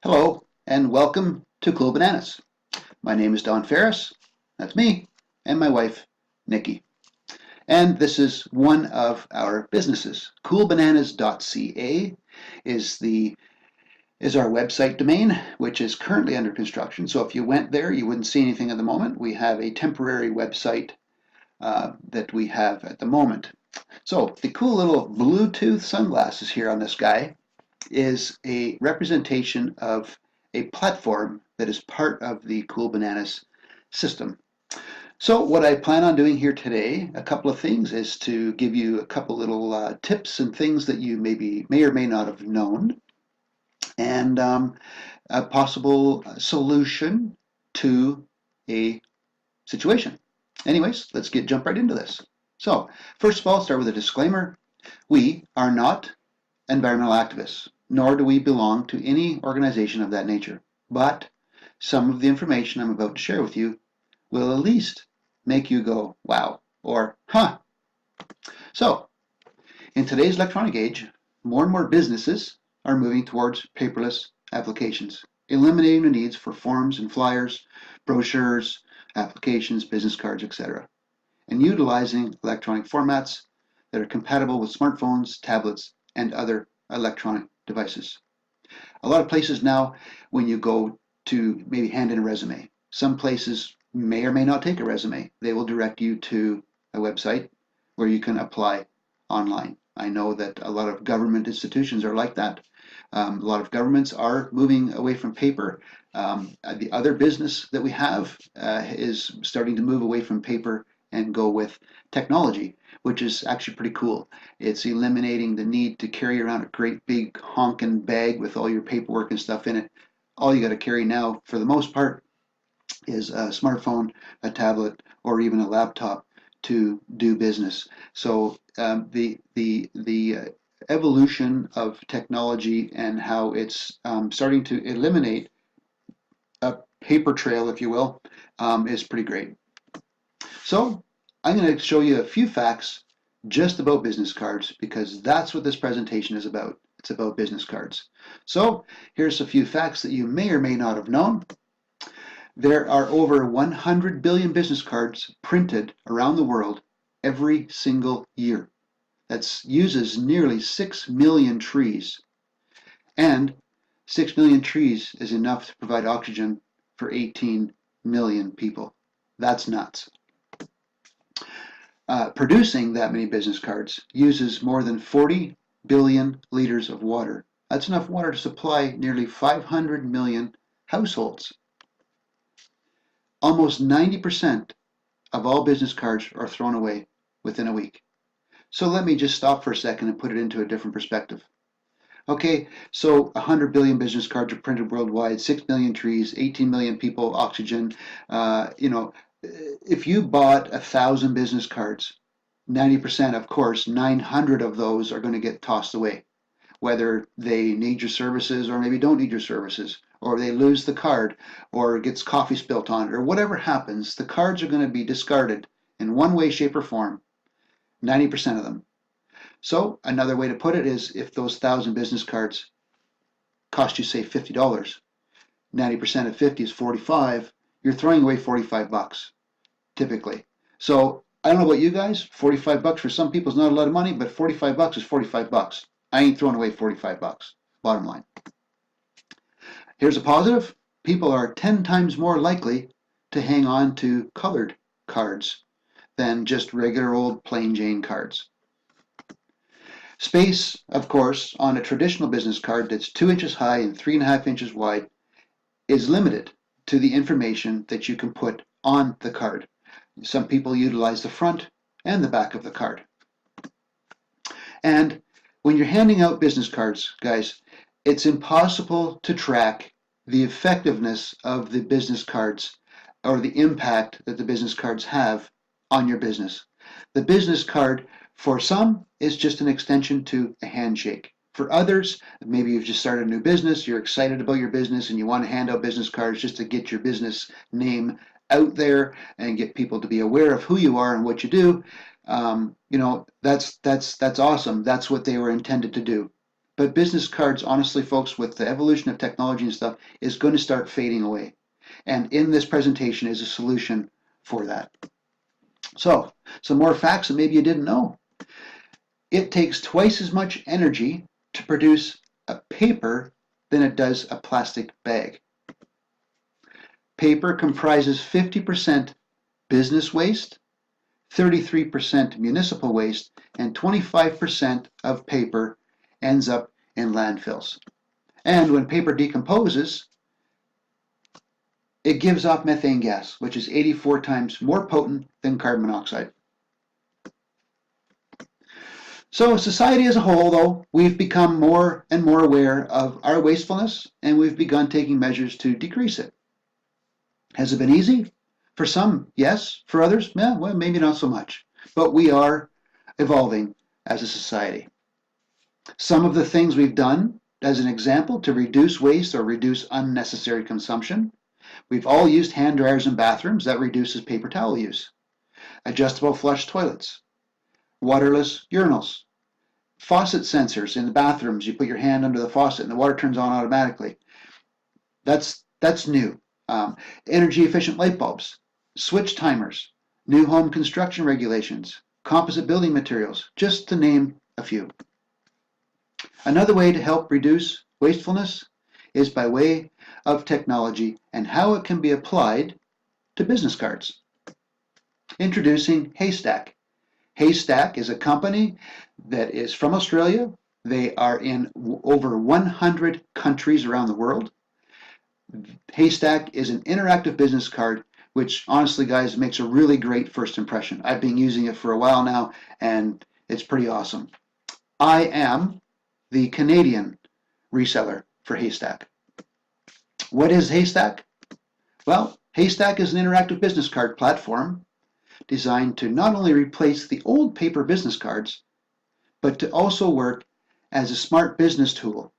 Hello and welcome to Cool Bananas. My name is Don Ferris, that's me, and my wife, Nikki. And this is one of our businesses. Coolbananas.ca is our website domain, which is currently under construction. So if you went there, you wouldn't see anything at the moment. We have a temporary website that we have at the moment. So the cool little Bluetooth sunglasses here on this guy is a representation of a platform that is part of the Cool Bananas system. So what I plan on doing here today, a couple of things, is to give you a couple little tips and things that you may or may not have known, and a possible solution to a situation. Anyways, let's jump right into this. So first of all, start with a disclaimer. We are not environmental activists, nor do we belong to any organization of that nature. But some of the information I'm about to share with you will at least make you go, wow, or huh. So, in today's electronic age, more and more businesses are moving towards paperless applications, eliminating the needs for forms and flyers, brochures, applications, business cards, etc., and utilizing electronic formats that are compatible with smartphones, tablets, and other electronic devices. A lot of places now, when you go to maybe hand in a resume, some places may or may not take a resume. They will direct you to a website where you can apply online. I know that a lot of government institutions are like that. A lot of governments are moving away from paper. The other business that we have is starting to move away from paper and go with technology, which is actually pretty cool. It's eliminating the need to carry around a great big honking bag with all your paperwork and stuff in it. All you got to carry now, for the most part, is a smartphone, a tablet, or even a laptop to do business. So the evolution of technology and how it's starting to eliminate a paper trail, if you will, is pretty great. So I'm going to show you a few facts just about business cards because that's what this presentation is about. It's about business cards. So here's a few facts that you may or may not have known. There are over 100 billion business cards printed around the world every single year. That uses nearly 6 million trees. And 6 million trees is enough to provide oxygen for 18 million people. That's nuts. Producing that many business cards uses more than 40 billion liters of water. That's enough water to supply nearly 500 million households. Almost 90% of all business cards are thrown away within a week. So let me just stop for a second and put it into a different perspective. Okay, so 100 billion business cards are printed worldwide, 6 million trees, 18 million people, oxygen. If you bought 1,000 business cards, 90%, of course, 900 of those are going to get tossed away, whether they need your services or maybe don't need your services, or they lose the card, or it gets coffee spilt on it, or whatever happens, the cards are going to be discarded in one way, shape, or form, 90% of them. So another way to put it is if those 1,000 business cards cost you, say, $50, 90% of 50 is 45, you're throwing away 45 bucks, typically. So I don't know about you guys, 45 bucks for some people is not a lot of money, but 45 bucks is 45 bucks. I ain't throwing away 45 bucks, bottom line. Here's a positive. People are 10 times more likely to hang on to colored cards than just regular old plain Jane cards. Space, of course, on a traditional business card that's 2 inches high and 3.5 inches wide is limited to the information that you can put on the card. Some people utilize the front and the back of the card. And when you're handing out business cards, guys, it's impossible to track the effectiveness of the business cards or the impact that the business cards have on your business. The business card, for some, is just an extension to a handshake. For others, maybe you've just started a new business, you're excited about your business, and you want to hand out business cards just to get your business name out there and get people to be aware of who you are and what you do. That's awesome. That's what they were intended to do. But business cards, honestly, folks, with the evolution of technology and stuff, is going to start fading away. And in this presentation is a solution for that. So, some more facts that maybe you didn't know. It takes twice as much energy to produce a paper than it does a plastic bag. Paper comprises 50% business waste, 33% municipal waste, and 25% of paper ends up in landfills. And when paper decomposes, it gives off methane gas, which is 84 times more potent than carbon monoxide. So society as a whole, though, we've become more and more aware of our wastefulness, and we've begun taking measures to decrease it. Has it been easy? For some, yes. For others, well, maybe not so much. But we are evolving as a society. Some of the things we've done, as an example, to reduce waste or reduce unnecessary consumption. We've all used hand dryers in bathrooms. That reduces paper towel use. Adjustable flush toilets. Waterless urinals. Faucet sensors in the bathrooms. You put your hand under the faucet and the water turns on automatically. That's new. Energy efficient light bulbs. Switch timers. New home construction regulations. Composite building materials, just to name a few. Another way to help reduce wastefulness is by way of technology and how it can be applied to business cards. Introducing Haystack. Haystack is a company that is from Australia. They are in over 100 countries around the world. Haystack is an interactive business card, which honestly, guys, makes a really great first impression. I've been using it for a while now, and it's pretty awesome. I am the Canadian reseller for Haystack. What is Haystack? Well, Haystack is an interactive business card platform designed to not only replace the old paper business cards, but to also work as a smart business tool,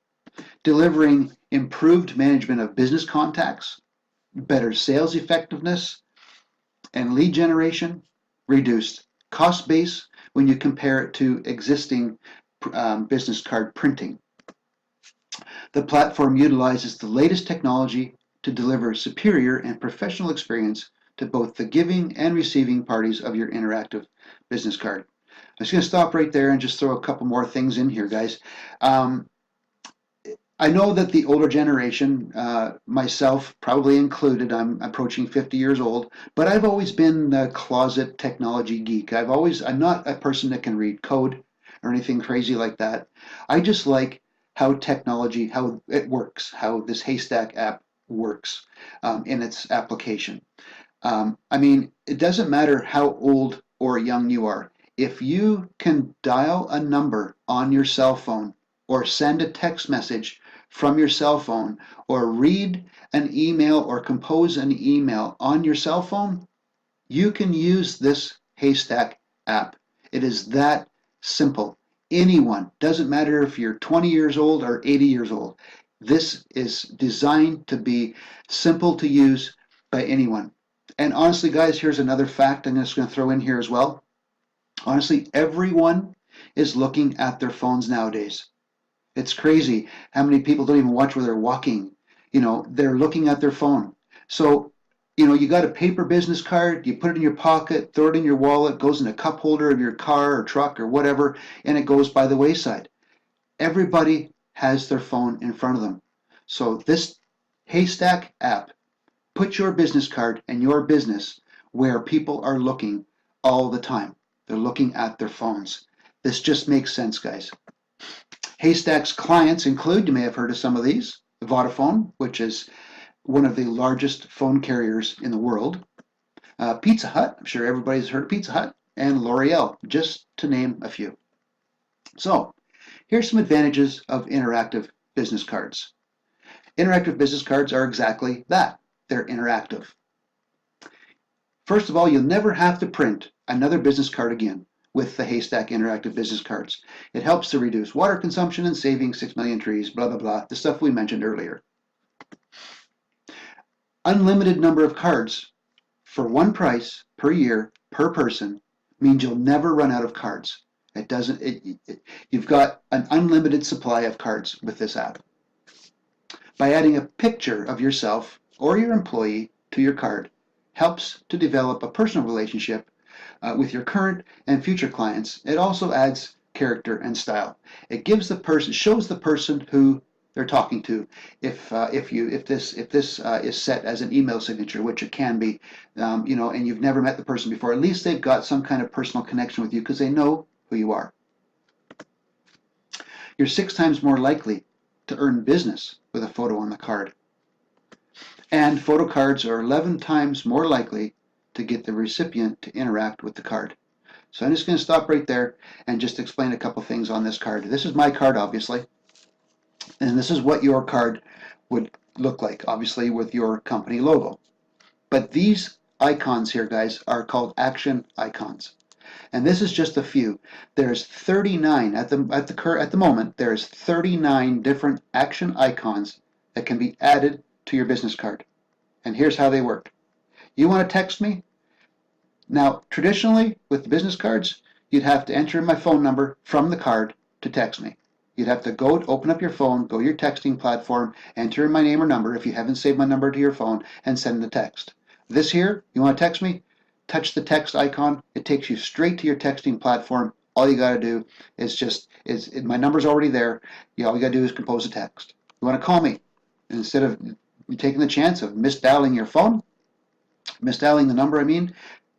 delivering improved management of business contacts, better sales effectiveness, and lead generation, reduced cost base when you compare it to existing business card printing. The platform utilizes the latest technology to deliver superior and professional experience to both the giving and receiving parties of your interactive business card. I'm just going to stop right there and just throw a couple more things in here, guys. I know that the older generation, myself probably included, I'm approaching 50 years old, but I've always been the closet technology geek. I'm not a person that can read code or anything crazy like that. I just like how technology, how it works, how this Haystack app works in its application. I mean, it doesn't matter how old or young you are. If you can dial a number on your cell phone or send a text message from your cell phone or read an email or compose an email on your cell phone, you can use this Haystack app. It is that simple. Anyone, doesn't matter if you're 20 years old or 80 years old. This is designed to be simple to use by anyone. And honestly, guys, here's another fact I'm just going to throw in here as well. Honestly, everyone is looking at their phones nowadays. It's crazy how many people don't even watch where they're walking. They're looking at their phone. So, you got a paper business card, you put it in your pocket, throw it in your wallet, goes in a cup holder of your car or truck or whatever, and it goes by the wayside. Everybody has their phone in front of them. So this Haystack app, put your business card and your business where people are looking all the time. They're looking at their phones. This just makes sense, guys. Haystack's clients include, you may have heard of some of these, Vodafone, which is one of the largest phone carriers in the world, Pizza Hut, I'm sure everybody's heard of Pizza Hut, and L'Oreal, just to name a few. So, here's some advantages of interactive business cards. Interactive business cards are exactly that. They're interactive. First of all, you'll never have to print another business card again with the Haystack interactive business cards. It helps to reduce water consumption and saving 6 million trees, blah, blah, blah, the stuff we mentioned earlier. Unlimited number of cards for one price per year per person means you'll never run out of cards. It doesn't. You've got an unlimited supply of cards with this app. By adding a picture of yourself or your employee to your card helps to develop a personal relationship with your current and future clients. It also adds character and style. It gives the person, shows the person who they're talking to. If this is set as an email signature, which it can be, and you've never met the person before, at least they've got some kind of personal connection with you because they know who you are. You're 6 times more likely to earn business with a photo on the card. And photo cards are 11 times more likely to get the recipient to interact with the card. So I'm just going to stop right there and just explain a couple things on this card. This is my card, obviously, and this is what your card would look like, obviously, with your company logo. But these icons here, guys, are called action icons. And this is just a few. There's 39 at the moment. There's 39 different action icons that can be added to your business card. And here's how they work. You want to text me? Now, traditionally, with business cards, you'd have to enter in my phone number from the card to text me. You'd have to go open up your phone, go to your texting platform, enter in my name or number if you haven't saved my number to your phone, and send the text. This here, you want to text me? Touch the text icon. It takes you straight to your texting platform. All you got to do is my number's already there. All you got to do is compose a text. You want to call me? And instead of taking the chance of misdialing your phone, misdialing the number,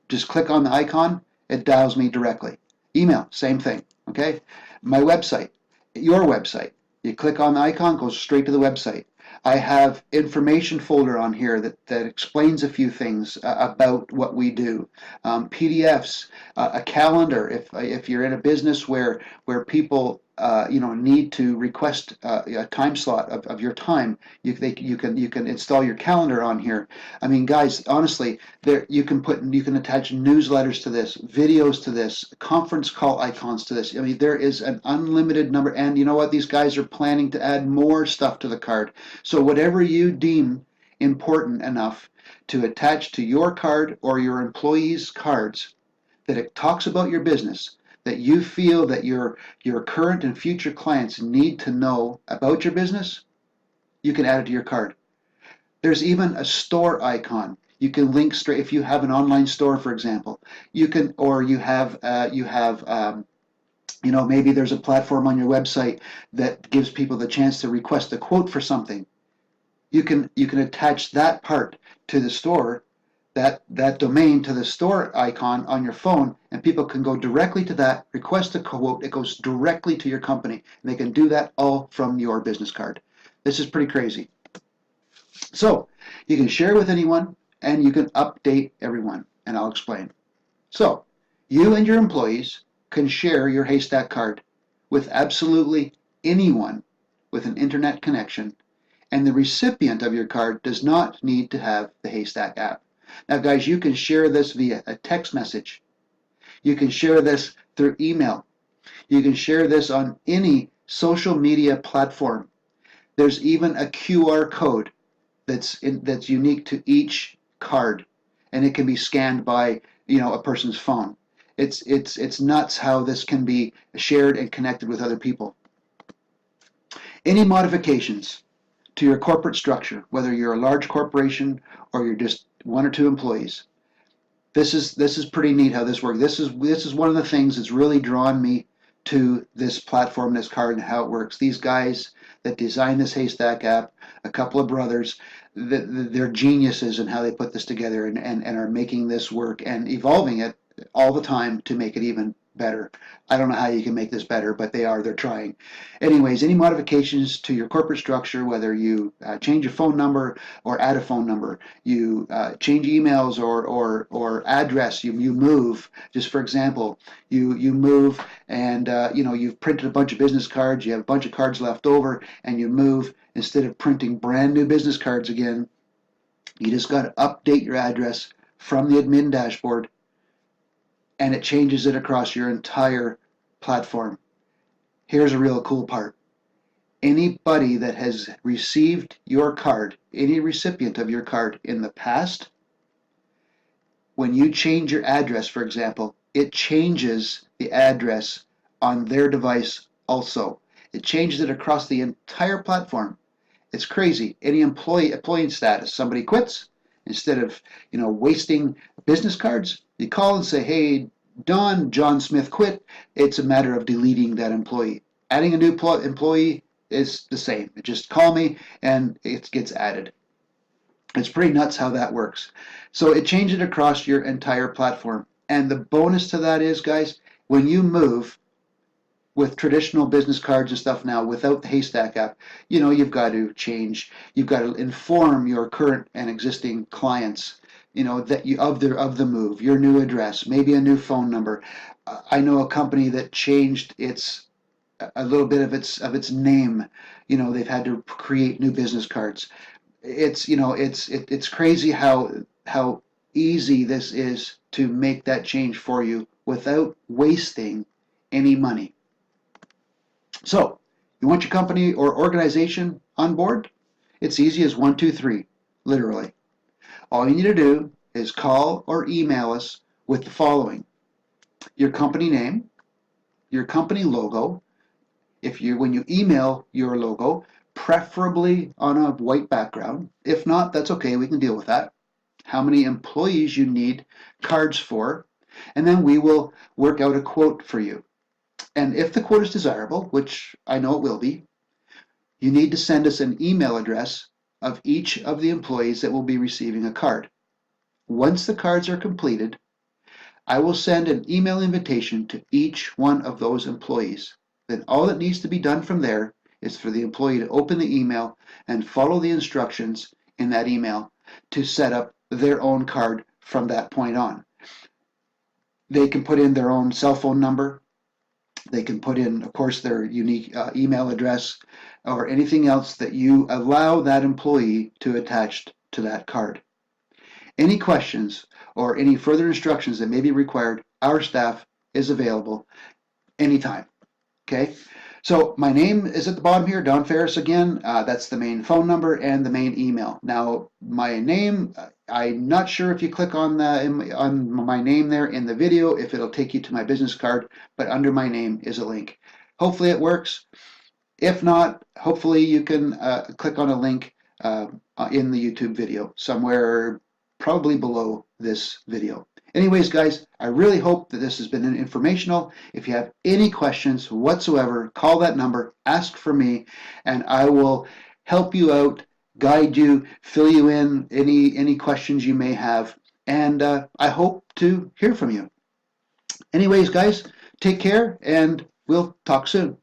just click on the icon. It dials me directly. Email, same thing. Okay? My website, your website. You click on the icon, goes straight to the website. I have information folder on here that explains a few things about what we do. PDFs, a calendar. If you're in a business where people need to request a time slot of your time, you can install your calendar on here. Guys, honestly, you can attach newsletters to this, videos to this, conference call icons to this. There is an unlimited number, and you know what? These guys are planning to add more stuff to the card. So whatever you deem important enough to attach to your card or your employees' cards, that it talks about your business, that you feel that your current and future clients need to know about your business, you can add it to your card. There's even a store icon. You can link straight if you have an online store, for example. You can, or you have maybe there's a platform on your website that gives people the chance to request a quote for something. You can attach that part to the store, that domain to the store icon on your phone, and people can go directly to that, request a quote. It goes directly to your company, and they can do that all from your business card. This is pretty crazy. So you can share with anyone, and you can update everyone, and I'll explain. So you and your employees can share your Haystack card with absolutely anyone with an internet connection, and the recipient of your card does not need to have the Haystack app. Now, guys, you can share this via a text message. You can share this through email. You can share this on any social media platform. There's even a QR code that's unique to each card, and it can be scanned by a person's phone. It's nuts how this can be shared and connected with other people. Any modifications to your corporate structure, whether you're a large corporation or you're just 1 or 2 employees, this is pretty neat how this works. This is one of the things that's really drawn me to this platform, this card, and how it works. These guys that designed this Haystack app, a couple of brothers, they're geniuses in how they put this together and are making this work and evolving it all the time to make it even better. I don't know how you can make this better, but they're trying. Anyways, any modifications to your corporate structure, whether you change a phone number or add a phone number, you change emails or address, you move. Just for example, you move and you've printed a bunch of business cards, you have a bunch of cards left over, and you move. Instead of printing brand new business cards again, you just got to update your address from the admin dashboard, and it changes it across your entire platform. Here's a real cool part. Anybody that has received your card, any recipient of your card in the past, when you change your address, for example, it changes the address on their device also. It changes it across the entire platform. It's crazy. Any employee status, somebody quits, instead of wasting business cards, you call and say, "Hey, John Smith quit." It's a matter of deleting that employee. Adding a new employee is the same. Just call me and it gets added. It's pretty nuts how that works. So it changes it across your entire platform. And the bonus to that is, guys, when you move with traditional business cards and stuff now without the Haystack app, you've got to change. You've got to inform your current and existing clients, that of the move, your new address, maybe a new phone number. I know a company that changed a little bit of its name. They've had to create new business cards. It's crazy how easy this is to make that change for you without wasting any money. So, you want your company or organization on board? It's easy as 1, 2, 3, literally. All you need to do is call or email us with the following: your company name, your company logo. When you email your logo, preferably on a white background. If not, that's okay, we can deal with that. How many employees you need cards for, and then we will work out a quote for you. And if the quote is desirable, which I know it will be, you need to send us an email address of each of the employees that will be receiving a card. Once the cards are completed, I will send an email invitation to each one of those employees. Then all that needs to be done from there is for the employee to open the email and follow the instructions in that email to set up their own card from that point on. They can put in their own cell phone number. They can put in, of course, their unique email address or anything else that you allow that employee to attach to that card. Any questions or any further instructions that may be required, our staff is available anytime. Okay, so my name is at the bottom here, Don Ferris again. That's the main phone number and the main email. Now, my name, I'm not sure if you click on my name there in the video, if it'll take you to my business card, but under my name is a link. Hopefully it works. If not, hopefully you can click on a link in the YouTube video, somewhere probably below this video. Anyways, guys, I really hope that this has been informational. If you have any questions whatsoever, call that number, ask for me, and I will help you out, guide you, fill you in any questions you may have, and I hope to hear from you. Anyways, guys, take care, and we'll talk soon.